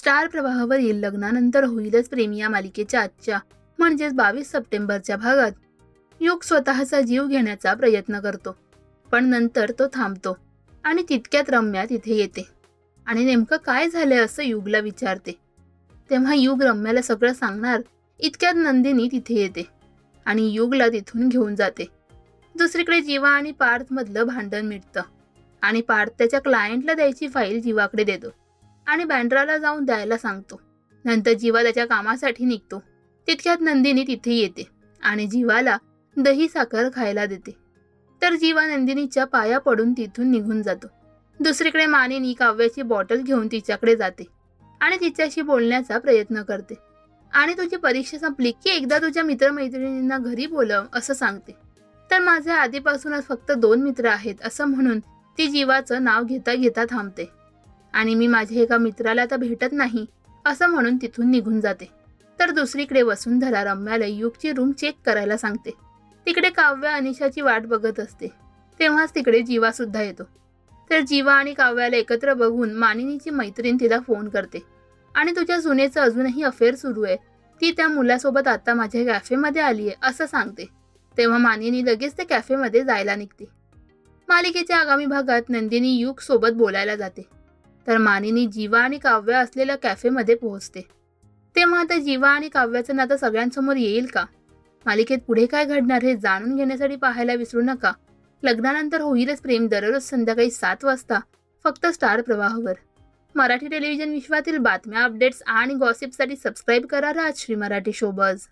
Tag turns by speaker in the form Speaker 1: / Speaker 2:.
Speaker 1: Star प्रवाहावरील लग्नानंतर होईलच प्रेम या मालिकेच्या आजच्या म्हणजेच 22 सप्टेंबरच्या भागात युग स्वतःचा जीव घेण्याचा प्रयत्न करतो, पण नंतर तो थांबतो आणि तितक्यात रम्या तिथे येते आणि नेमकं काय झालंय असं युगला विचारते। तेव्हा युग रम्याला सगळं सांगणार इतक्यात नंदिनी तिथे येते आणि युगला तिथून घेऊन जाते। दुसरीकडे जीवा आणि पार्थ मधलं भांडण मिटतं आणि पार्थ त्याच्या क्लायंटला द्यायची फाईल जीवाकडे देतो आणि बँड्राला जाऊन द्यायला सांगतो। नंतर जीवा त्याच्या कामासाठी निघतो। तितक्यात नंदिनी तिथे येते आणि जीवाला दही साखर खायला देते, तर जीवा नंदिनीच्या पाया पडून तिथून निघून जातो। दुसरीकडे मानिनी काव्याची बॉटल घेऊन तिच्याकडे जाते आणि तिच्याशी बोलण्याचा प्रयत्न करते आणि तुझी परीक्षा संपली की एकदा तुझ्या मित्रमैत्रिणींना घरी बोलव असं सांगते। तर माझे आधीपासूनच फक्त 2 मित्र आहेत असं म्हणून ती जीवाचं नाव घेता घेता थांबते आणि मी माझ्या एका मित्राला आता भेटत नाही असं म्हणून तिथून निघून जाते। तर दुसरीकडे वसुंधरा रम्याला युगची रूम चेक करायला सांगते। तिकडे काव्य अनिशाची वाट बघत असते, तेव्हाच तिकडे जीवा सुद्धा येतो। तर जीवा आणि काव्याला एकत्र बघून मानिनीची मैत्रीण तिला फोन करते आणि तुझ्या सुनेचं अजूनही अफेअर सुरू आहे, ती त्या मुलासोबत आता माझ्या कॅफेमध्ये आली आहे असं सांगते। तेव्हा मानिनी लगेच त्या कॅफेमध्ये जायला निघते। मालिकेच्या आगामी भागात नंदिनी युग सोबत बोलायला जाते, तर मानिनी जीवा आणि काव्य असलेल्या कॅफेमध्ये पोहोचते। तेव्हा आता जीवा आणि काव्याचं नातं सगळ्यांसमोर येईल का? मालिकेत पुढे काय घडणार हे जाणून घेण्यासाठी पाहायला विसरू नका। लग्नानंतर होईलच प्रेम दररोज संध्याकाळी 7 वाजता फक्त स्टार प्रवाहावर। मराठी टेलिव्हिजन विश्वातील बातम्या, अपडेट्स आणि गॉसिपसाठी सबस्क्राईब करा राजश्री मराठी शोबज।